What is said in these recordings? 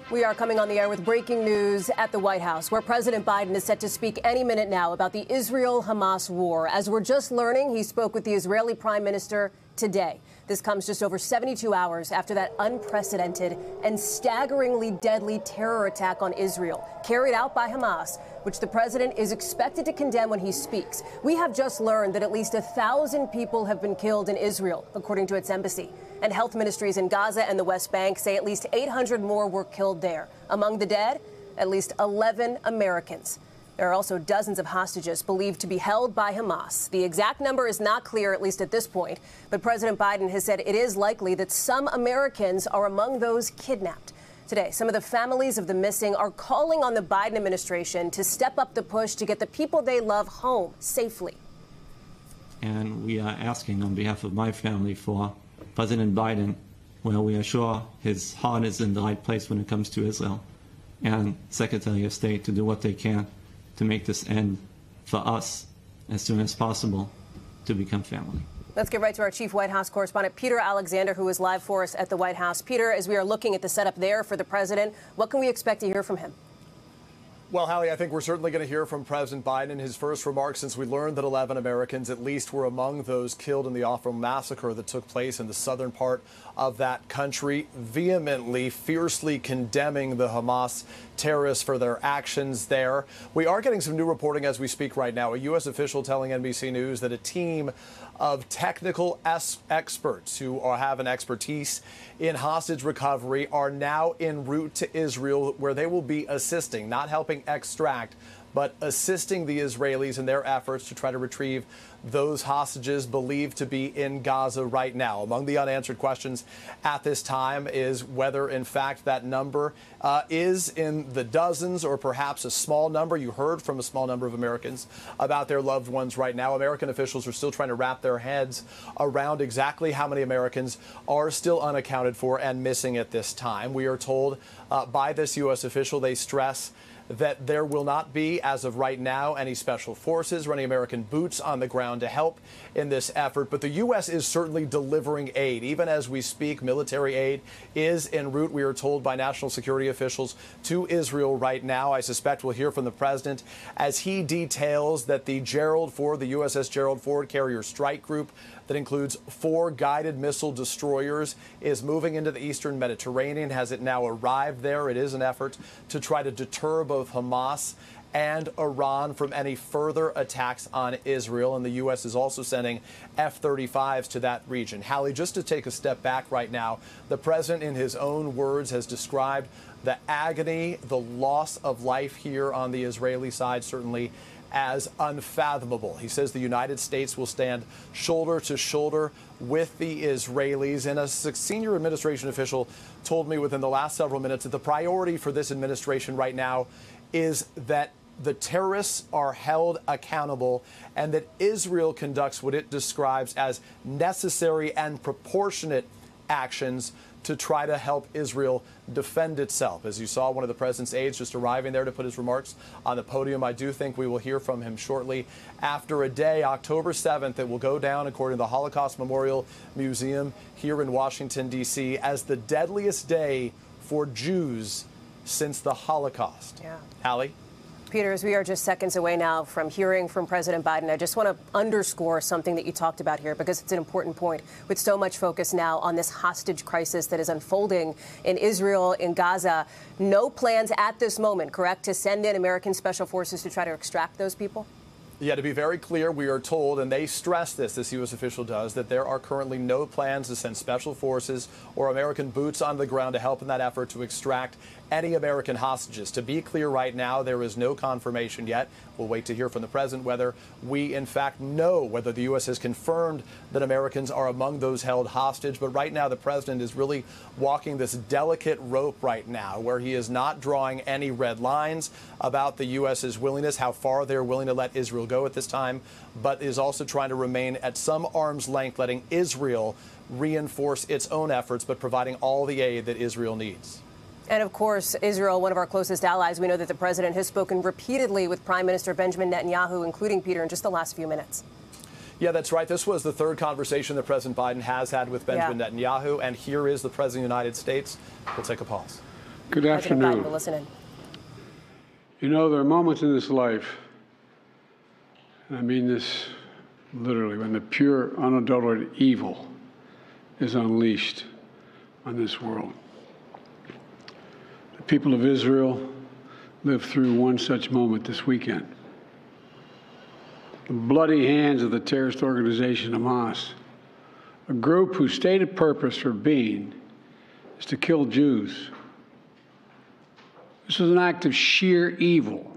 We are coming on the air with breaking news at the White House, where President Biden is set to speak any minute now about the Israel-Hamas war. As we're just learning, he spoke with the Israeli Prime Minister today. This comes just over 72 hours after that unprecedented and staggeringly deadly terror attack on Israel carried out by Hamas, which the president is expected to condemn when he speaks. We have just learned that at least 1,000 people have been killed in Israel, according to its embassy. And health ministries in Gaza and the West Bank say at least 800 more were killed there. Among the dead, at least 11 Americans. There are also dozens of hostages believed to be held by Hamas. The exact number is not clear, at least at this point, but President Biden has said it is likely that some Americans are among those kidnapped. Today, some of the families of the missing are calling on the Biden administration to step up the push to get the people they love home safely. And we are asking on behalf of my family for President Biden, well, we are sure his heart is in the right place when it comes to Israel, and Secretary of State to do what they can to make this end for us as soon as possible to become family. Let's get right to our chief White House correspondent, Peter Alexander, who is live for us at the White House. Peter, as we are looking at the setup there for the president, what can we expect to hear from him? Well, Hallie, I think we're certainly going to hear from President Biden in his first remarks since we learned that 11 Americans at least were among those killed in the awful massacre that took place in the southern part of that country, vehemently, fiercely condemning the Hamas terrorists for their actions there. We are getting some new reporting as we speak right now. A U.S. official telling NBC News that a team of technical experts who have an expertise in hostage recovery are now en route to Israel, where they will be assisting, not helping extract, but assisting the Israelis in their efforts to try to retrieve those hostages believed to be in Gaza right now. Among the unanswered questions at this time is whether, in fact, that number is in the dozens or perhaps a small number. You heard from a small number of Americans about their loved ones right now. American officials are still trying to wrap their heads around exactly how many Americans are still unaccounted for and missing at this time. We are told by this U.S. official, they stress that there will not be, as of right now, any special forces or any American boots on the ground to help in this effort. But the U.S. is certainly delivering aid. Even as we speak, military aid is en route, we are told by national security officials, to Israel right now. I suspect we'll hear from the president as he details that the USS Gerald Ford carrier strike group that includes 4 guided missile destroyers is moving into the eastern Mediterranean. Has it now arrived there? It is an effort to try to deter both Hamas and Iran from any further attacks on Israel. And the U.S. is also sending F-35s to that region. Hallie, just to take a step back right now, the president, in his own words, has described the agony, the loss of life here on the Israeli side, certainly as unfathomable. He says the United States will stand shoulder to shoulder with the Israelis. And a senior administration official told me within the last several minutes that the priority for this administration right now is that the terrorists are held accountable and that Israel conducts what it describes as necessary and proportionate actions to try to help Israel defend itself. As you saw, one of the president's aides just arriving there to put his remarks on the podium. I do think we will hear from him shortly after a day, October 7th, that will go down, according to the Holocaust Memorial Museum here in Washington, D.C., as the deadliest day for Jews since the Holocaust. Yeah. Hallie? Peter, as we are just seconds away now from hearing from President Biden, I just want to underscore something that you talked about here, because it's an important point with so much focus now on this hostage crisis that is unfolding in Israel, in Gaza. No plans at this moment, correct, to send in American special forces to try to extract those people? Yeah, to be very clear, we are told, and they stress this U.S. official does, that there are currently no plans to send special forces or American boots on the ground to help in that effort to extract any American hostages. To be clear right now, there is no confirmation yet. We'll wait to hear from the president whether we, in fact, know whether the U.S. has confirmed that Americans are among those held hostage. But right now, the president is really walking this delicate rope right now, where he is not drawing any red lines about the U.S.'s willingness, how far they're willing to let Israel go at this time, but is also trying to remain at some arm's length, letting Israel reinforce its own efforts, but providing all the aid that Israel needs. And of course, Israel, one of our closest allies. We know that the president has spoken repeatedly with Prime Minister Benjamin Netanyahu, including Peter, in just the last few minutes. Yeah, that's right. This was the third conversation that President Biden has had with Benjamin Netanyahu. And here is the President of the United States. We'll take a pause. Good President afternoon. Biden will listen in. You know, there are moments in this life, and I mean this literally, when the pure, unadulterated evil is unleashed on this world. The people of Israel lived through one such moment this weekend. The bloody hands of the terrorist organization Hamas, a group whose stated purpose for being is to kill Jews. This was an act of sheer evil.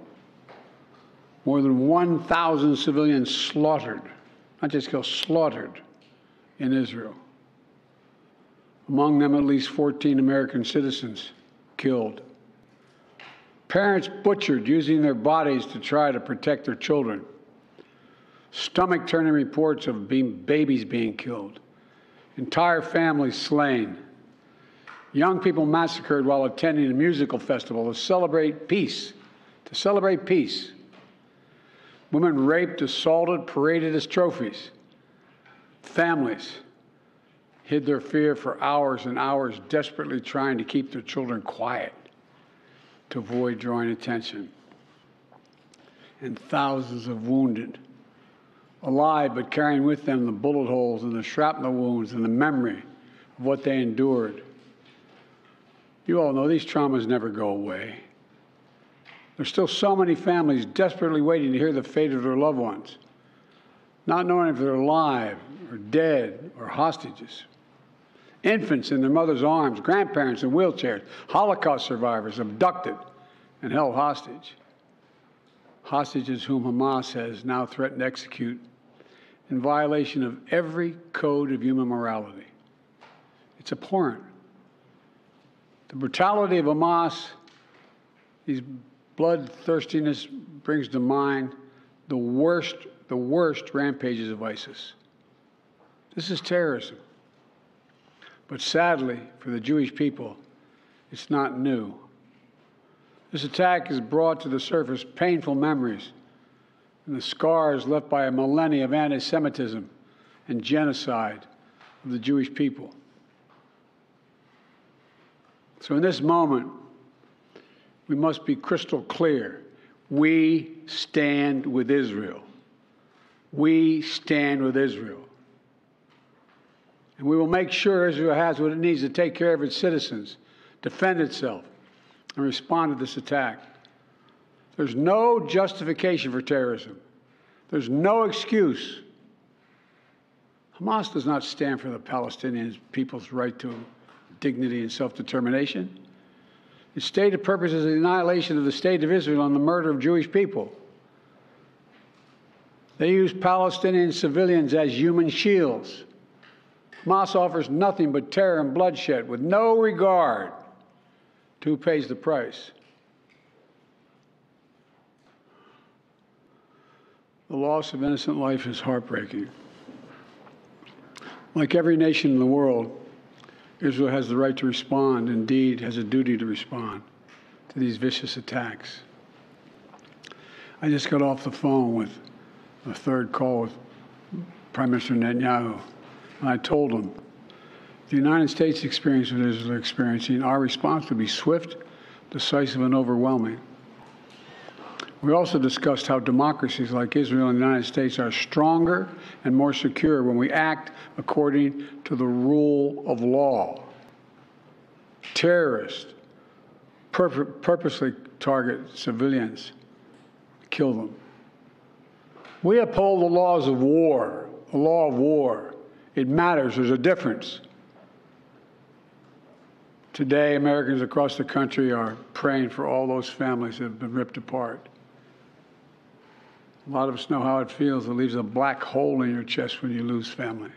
More than 1,000 civilians slaughtered, not just killed, slaughtered in Israel. Among them, at least 14 American citizens killed. Parents butchered using their bodies to try to protect their children. Stomach-turning reports of babies being killed. Entire families slain. Young people massacred while attending a musical festival to celebrate peace. To celebrate peace. Women raped, assaulted, paraded as trophies. Families hid their fear for hours and hours, desperately trying to keep their children quiet to avoid drawing attention. And thousands of wounded, alive but carrying with them the bullet holes and the shrapnel wounds and the memory of what they endured. You all know these traumas never go away. There's still so many families desperately waiting to hear the fate of their loved ones, not knowing if they're alive or dead or hostages. Infants in their mother's arms, grandparents in wheelchairs, Holocaust survivors abducted and held hostage. Hostages whom Hamas has now threatened to execute in violation of every code of human morality. It's abhorrent. The brutality of Hamas, these bloodthirstiness brings to mind the worst rampages of ISIS. This is terrorism. But sadly, for the Jewish people, it's not new. This attack has brought to the surface painful memories and the scars left by a millennia of anti-Semitism and genocide of the Jewish people. So in this moment, we must be crystal clear. We stand with Israel. We stand with Israel. And we will make sure Israel has what it needs to take care of its citizens, defend itself, and respond to this attack. There's no justification for terrorism. There's no excuse. Hamas does not stand for the Palestinian people's right to dignity and self-determination. Its stated purpose is the annihilation of the State of Israel and the murder of Jewish people. They use Palestinian civilians as human shields. Hamas offers nothing but terror and bloodshed with no regard to who pays the price. The loss of innocent life is heartbreaking. Like every nation in the world, Israel has the right to respond, indeed has a duty to respond to these vicious attacks. I just got off the phone with a third call with Prime Minister Netanyahu, and I told him, the United States experience what Israel is experiencing, our response would be swift, decisive, and overwhelming. We also discussed how democracies like Israel and the United States are stronger and more secure when we act according to the rule of law. Terrorists purposely target civilians, kill them. We uphold the laws of war, the law of war. It matters. There's a difference. Today, Americans across the country are praying for all those families that have been ripped apart. A lot of us know how it feels. It leaves a black hole in your chest when you lose family.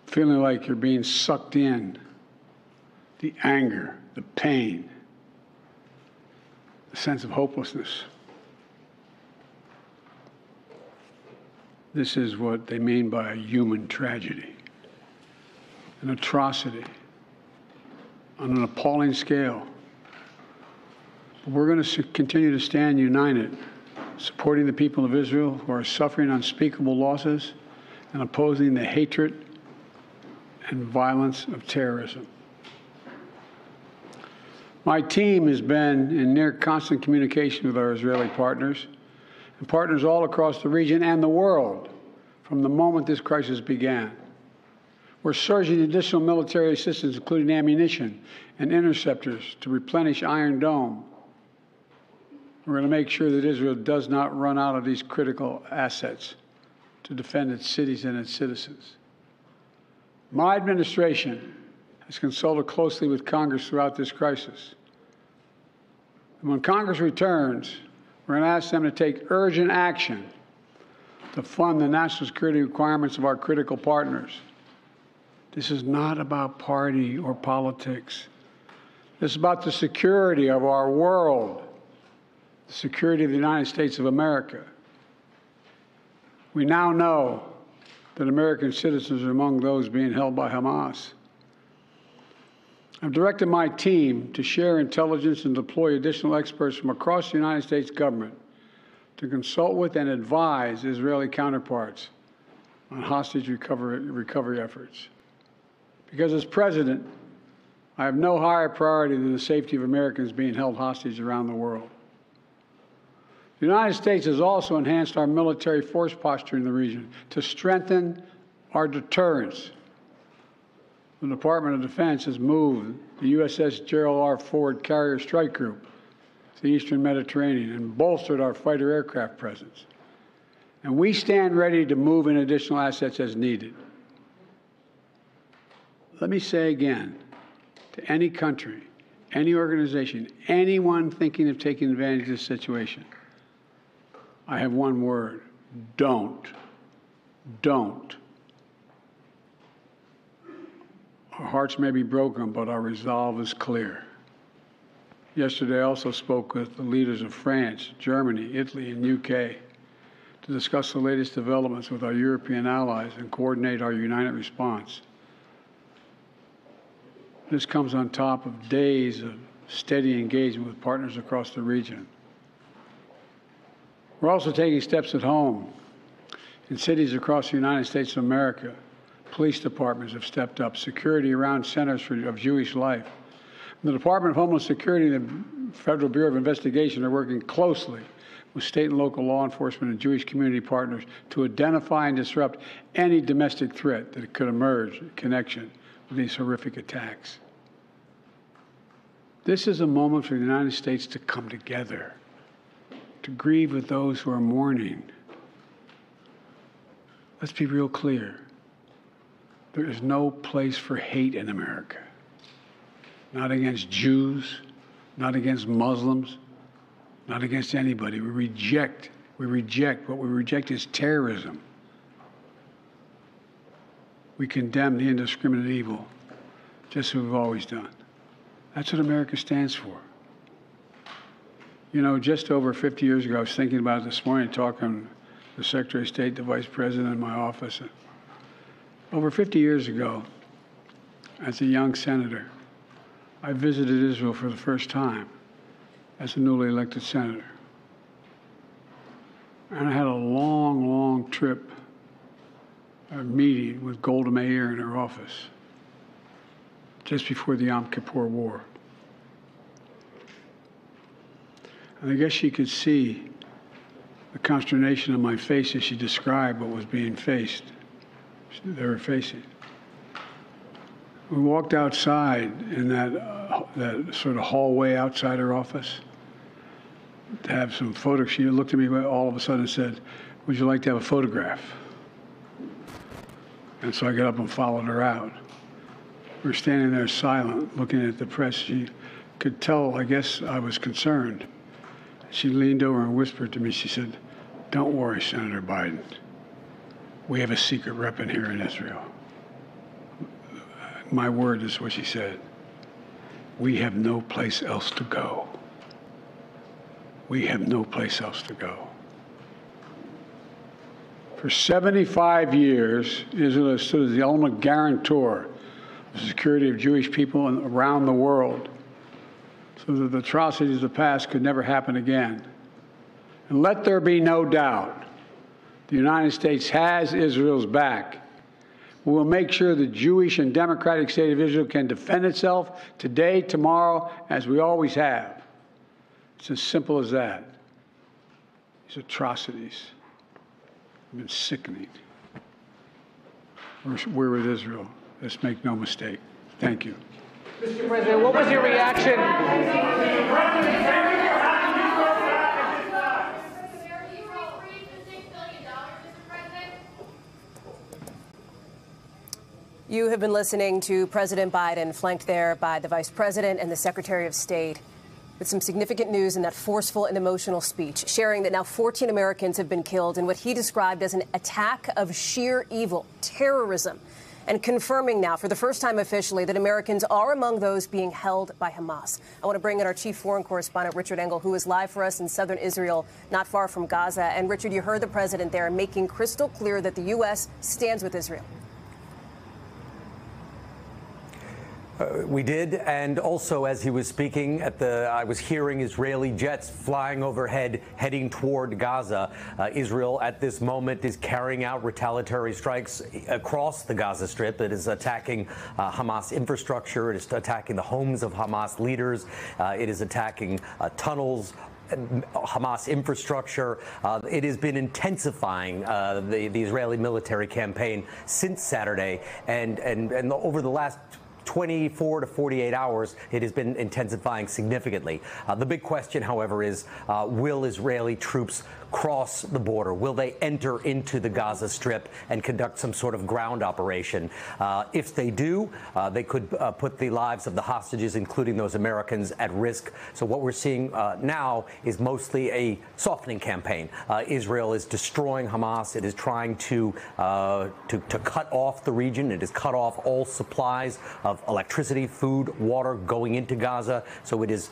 Feeling like you're being sucked in. The anger, the pain, the sense of hopelessness. This is what they mean by a human tragedy, an atrocity on an appalling scale. But we're going to continue to stand united, supporting the people of Israel who are suffering unspeakable losses and opposing the hatred and violence of terrorism. My team has been in near constant communication with our Israeli partners and partners all across the region and the world from the moment this crisis began. We're surging additional military assistance, including ammunition and interceptors, to replenish Iron Dome. We're going to make sure that Israel does not run out of these critical assets to defend its cities and its citizens. My administration has consulted closely with Congress throughout this crisis. And when Congress returns, we're going to ask them to take urgent action to fund the national security requirements of our critical partners. This is not about party or politics. This is about the security of our world, the security of the United States of America. We now know that American citizens are among those being held by Hamas. I've directed my team to share intelligence and deploy additional experts from across the United States government to consult with and advise Israeli counterparts on hostage recovery efforts. Because as president, I have no higher priority than the safety of Americans being held hostage around the world. The United States has also enhanced our military force posture in the region to strengthen our deterrence. The Department of Defense has moved the USS Gerald R. Ford Carrier Strike Group to the Eastern Mediterranean and bolstered our fighter aircraft presence. And we stand ready to move in additional assets as needed. Let me say again, to any country, any organization, anyone thinking of taking advantage of this situation, I have one word: don't. Don't. Our hearts may be broken, but our resolve is clear. Yesterday, I also spoke with the leaders of France, Germany, Italy, and UK to discuss the latest developments with our European allies and coordinate our united response. This comes on top of days of steady engagement with partners across the region. We're also taking steps at home. In cities across the United States of America, police departments have stepped up. Security around centers of Jewish life. And the Department of Homeland Security and the Federal Bureau of Investigation are working closely with state and local law enforcement and Jewish community partners to identify and disrupt any domestic threat that could emerge in connection with these horrific attacks. This is a moment for the United States to come together, to grieve with those who are mourning. Let's be real clear. There is no place for hate in America. Not against Jews, not against Muslims, not against anybody. We reject. What we reject is terrorism. We condemn the indiscriminate evil, just as we've always done. That's what America stands for. You know, just over 50 years ago, I was thinking about it this morning, talking to the Secretary of State, the Vice President in my office. Over 50 years ago, as a young senator, I visited Israel for the first time as a newly elected senator. And I had a long, long trip, a meeting with Golda Meir in her office just before the Yom Kippur War. And I guess she could see the consternation on my face as she described what was being faced. They were facing. We walked outside in that sort of hallway outside her office to have some photos. She looked at me all of a sudden and said, "Would you like to have a photograph?" And so I got up and followed her out. We were standing there silent, looking at the press. She could tell, I guess, I was concerned. She leaned over and whispered to me, she said, "Don't worry, Senator Biden. We have a secret rep in here in Israel." My word is what she said. We have no place else to go. We have no place else to go. For 75 years, Israel has stood as the ultimate guarantor of the security of Jewish people around the world, so that the atrocities of the past could never happen again. And let there be no doubt, the United States has Israel's back. We will make sure the Jewish and democratic state of Israel can defend itself today, tomorrow, as we always have. It's as simple as that. These atrocities have been sickening. We're with Israel. Let's make no mistake. Thank you. Mr. President, what was your reaction? You have been listening to President Biden, flanked there by the Vice President and the Secretary of State, with some significant news in that forceful and emotional speech, sharing that now 14 Americans have been killed in what he described as an attack of sheer evil, terrorism, and confirming now for the first time officially that Americans are among those being held by Hamas. I want to bring in our chief foreign correspondent, Richard Engel, who is live for us in southern Israel, not far from Gaza. And Richard, you heard the president there making crystal clear that the U.S. stands with Israel. We did, and also as he was speaking I was hearing Israeli jets flying overhead, heading toward Gaza. Israel at this moment is carrying out retaliatory strikes across the Gaza Strip. It is attacking Hamas infrastructure. It is attacking the homes of Hamas leaders. It is attacking tunnels, Hamas infrastructure. It has been intensifying the Israeli military campaign since Saturday, and over the last 24 to 48 hours, it has been intensifying significantly. The big question, however, is will Israeli troops cross the border? Will they enter into the Gaza Strip and conduct some sort of ground operation? If they do, they could put the lives of the hostages, including those Americans, at risk. So what we're seeing now is mostly a softening campaign. Israel is destroying Hamas. It is trying to cut off the region. It has cut off all supplies of electricity, food, water going into Gaza. So it is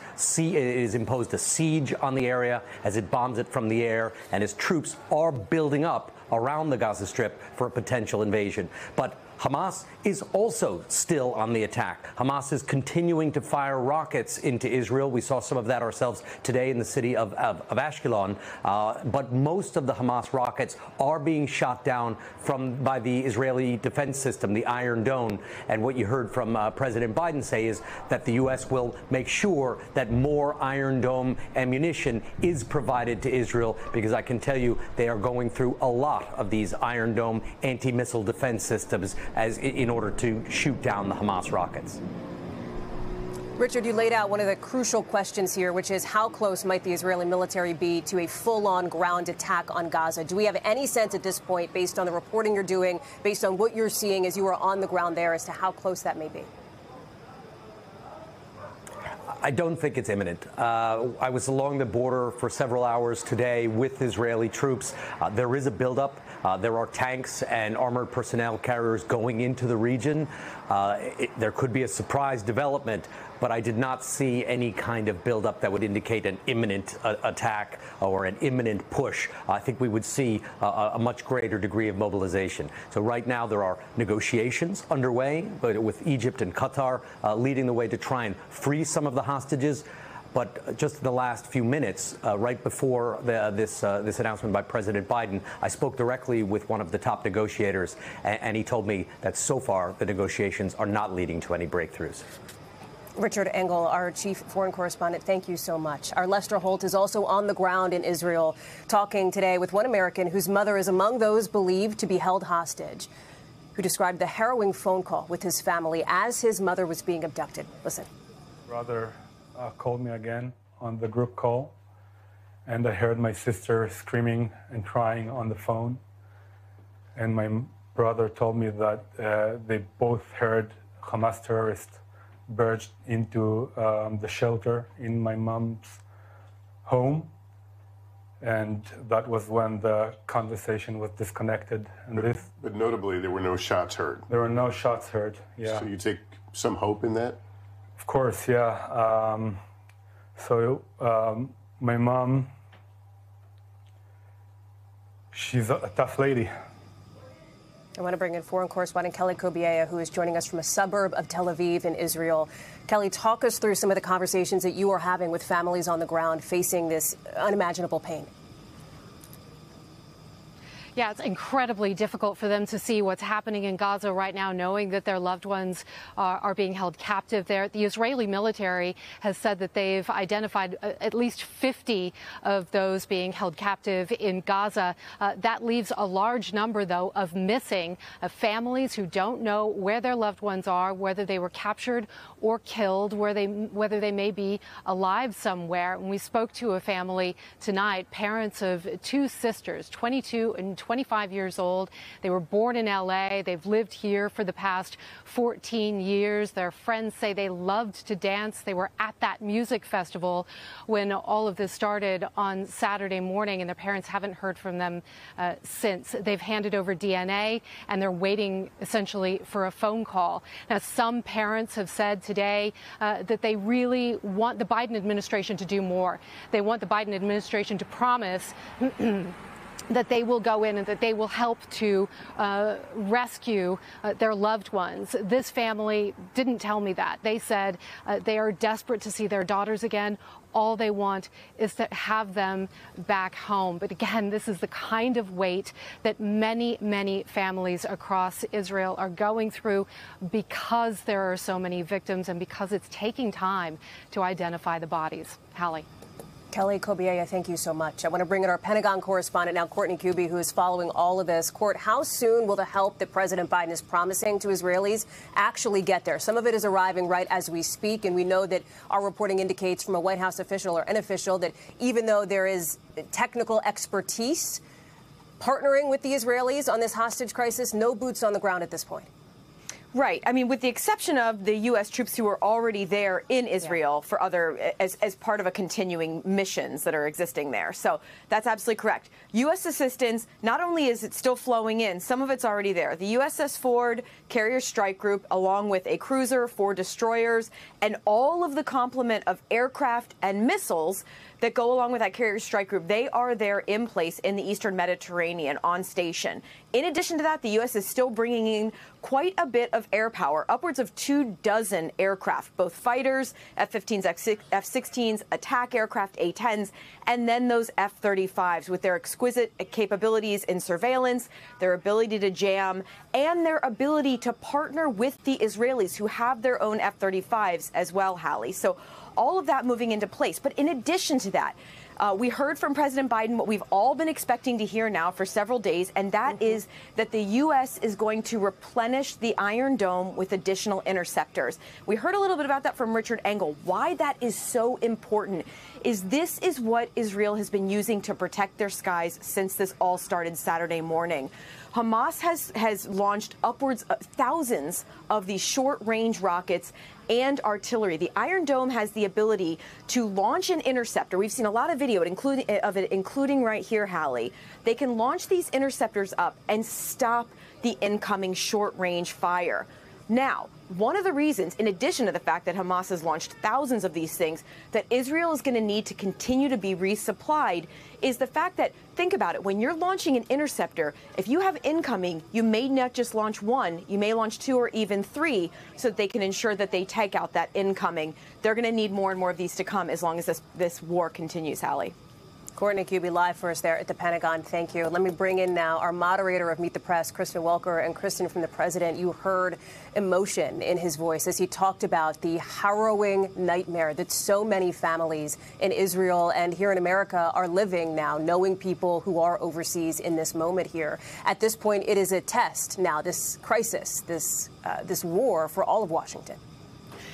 imposed a siege on the area as it bombs it from the air, and its troops are building up around the Gaza Strip for a potential invasion. But Hamas is also still on the attack. Hamas is continuing to fire rockets into Israel. We saw some of that ourselves today in the city of Ashkelon. But most of the Hamas rockets are being shot down by the Israeli defense system, the Iron Dome. And what you heard from President Biden say is that the U.S. will make sure that more Iron Dome ammunition is provided to Israel, because I can tell you they are going through a lot of these Iron Dome anti-missile defense systems in order to shoot down the Hamas rockets. Richard, you laid out one of the crucial questions here, which is how close might the Israeli military be to a full-on ground attack on Gaza? Do we have any sense at this point, based on the reporting you're doing, based on what you're seeing as you are on the ground there, as to how close that may be? I don't think it's imminent. I was along the border for several hours today with Israeli troops. There is a buildup. There are tanks and armored personnel carriers going into the region. There could be a surprise development, but I did not see any kind of buildup that would indicate an imminent attack or an imminent push. I think we would see a much greater degree of mobilization. So right now there are negotiations underway, but with Egypt and Qatar leading the way to try and free some of the hostages. But just in the last few minutes, right before this announcement by President Biden, I spoke directly with one of the top negotiators, and he told me that so far the negotiations are not leading to any breakthroughs. Richard Engel, our chief foreign correspondent, thank you so much. Our Lester Holt is also on the ground in Israel, talking today with one American whose mother is among those believed to be held hostage, who described the harrowing phone call with his family as his mother was being abducted. Listen. Brother called me again on the group call, and I heard my sister screaming and crying on the phone. And my brother told me that they both heard Hamas terrorists barged into the shelter in my mom's home, and that was when the conversation was disconnected. And but notably, there were no shots heard. There were no shots heard. Yeah. So you take some hope in that? Of course, yeah. My mom, she's a tough lady. I want to bring in foreign correspondent Kelly Cobiella, who is joining us from a suburb of Tel Aviv in Israel. Kelly, talk us through some of the conversations that you are having with families on the ground facing this unimaginable pain. Yeah, it's incredibly difficult for them to see what's happening in Gaza right now, knowing that their loved ones are being held captive there. The Israeli military has said that they've identified at least 50 of those being held captive in Gaza. That leaves a large number, though, of missing families who don't know where their loved ones are, whether they were captured or killed, whether they may be alive somewhere. And we spoke to a family tonight, parents of two sisters, 22 and 25 years old. They were born in L.A. They've lived here for the past 14 years. Their friends say they loved to dance. They were at that music festival when all of this started on Saturday morning, and their parents haven't heard from them since. They've handed over DNA, and they're waiting essentially for a phone call. Now, some parents have said today that they really want the Biden administration to do more. They want the Biden administration to promise that they will go in and that they will help to rescue their loved ones. This family didn't tell me that. They said they are desperate to see their daughters again. All they want is to have them back home. But again, this is the kind of weight that many, many families across Israel are going through because there are so many victims and because it's taking time to identify the bodies. Hallie. Kelly Cobiella, thank you so much. I want to bring in our Pentagon correspondent now, Courtney Kuby, who is following all of this. Court, how soon will the help that President Biden is promising to Israelis actually get there? Some of it is arriving right as we speak, and we know that our reporting indicates from a White House official or an official that even though there is technical expertise partnering with the Israelis on this hostage crisis, no boots on the ground at this point. Right. I mean, with the exception of the U.S. troops who are already there in Israel for other as part of a continuing missions that are existing there. So that's absolutely correct. U.S. assistance, not only is it still flowing in, some of it's already there. The USS Ford Carrier Strike Group, along with a cruiser, 4 destroyers, and all of the complement of aircraft and missiles that go along with that Carrier Strike Group, they are there in place in the Eastern Mediterranean on station. In addition to that, the U.S. is still bringing in quite a bit of air power, upwards of 24 aircraft, both fighters, F-15s, F-16s, attack aircraft, A-10s, and then those F-35s with their exquisite capabilities in surveillance, their ability to jam, and their ability to partner with the Israelis who have their own F-35s as well, Hallie. So all of that moving into place. But in addition to that, we heard from President Biden what we've all been expecting to hear now for several days, and that is that the U.S. is going to replenish the Iron Dome with additional interceptors. We heard a little bit about that from Richard Engel. Why that is so important is this is what Israel has been using to protect their skies since this all started Saturday morning. Hamas has launched upwards of thousands of these short-range rockets and artillery. The Iron Dome has the ability to launch an interceptor. We've seen a lot of video including right here, Hallie. They can launch these interceptors up and stop the incoming short-range fire. Now, one of the reasons, in addition to the fact that Hamas has launched thousands of these things, that Israel is going to need to continue to be resupplied is the fact that, think about it, when you're launching an interceptor, if you have incoming, you may not just launch 1, you may launch 2 or even 3 so that they can ensure that they take out that incoming. They're going to need more and more of these to come as long as this war continues, Hallie. Courtney Kuby live for us there at the Pentagon. Thank you. Let me bring in now our moderator of Meet the Press, Kristen Welker. And Kristen, from the president, you heard emotion in his voice as he talked about the harrowing nightmare that so many families in Israel and here in America are living now, knowing people who are overseas in this moment here. At this point, it is a test now, this crisis, this war for all of Washington.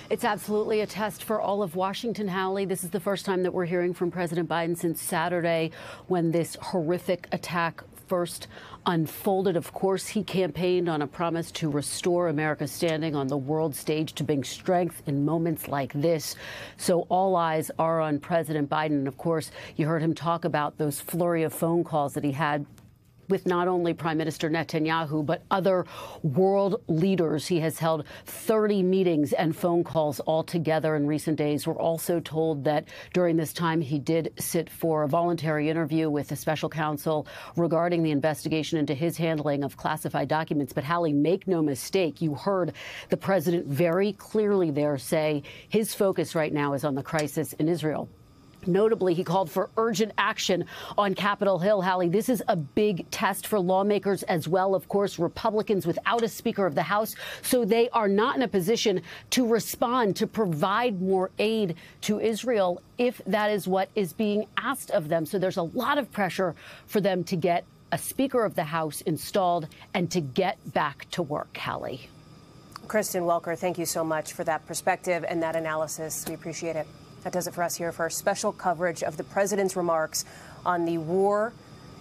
It's absolutely a test for all of Washington, Hallie. This is the first time that we're hearing from President Biden since Saturday when this horrific attack first unfolded. Of course, he campaigned on a promise to restore America's standing on the world stage, to bring strength in moments like this. So all eyes are on President Biden. And of course, you heard him talk about those flurry of phone calls that he had with not only Prime Minister Netanyahu, but other world leaders. He has held 30 meetings and phone calls altogether in recent days. We're also told that during this time, he did sit for a voluntary interview with a special counsel regarding the investigation into his handling of classified documents. But Hallie, make no mistake, you heard the president very clearly there say his focus right now is on the crisis in Israel. Notably, he called for urgent action on Capitol Hill. Hallie, this is a big test for lawmakers as well. Of course, Republicans without a Speaker of the House, so they are not in a position to respond, to provide more aid to Israel if that is what is being asked of them. So there's a lot of pressure for them to get a Speaker of the House installed and to get back to work, Hallie. Kristen Welker, thank you so much for that perspective and that analysis. We appreciate it. That does it for us here for our special coverage of the president's remarks on the war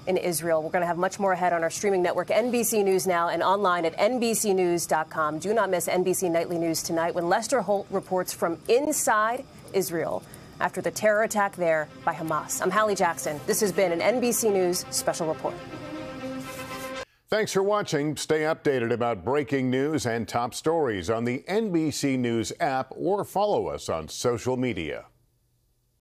in Israel. We're going to have much more ahead on our streaming network, NBC News Now, and online at NBCnews.com. Do not miss NBC Nightly News tonight when Lester Holt reports from inside Israel after the terror attack there by Hamas. I'm Hallie Jackson. This has been an NBC News special report. Thanks for watching. Stay updated about breaking news and top stories on the NBC News app or follow us on social media.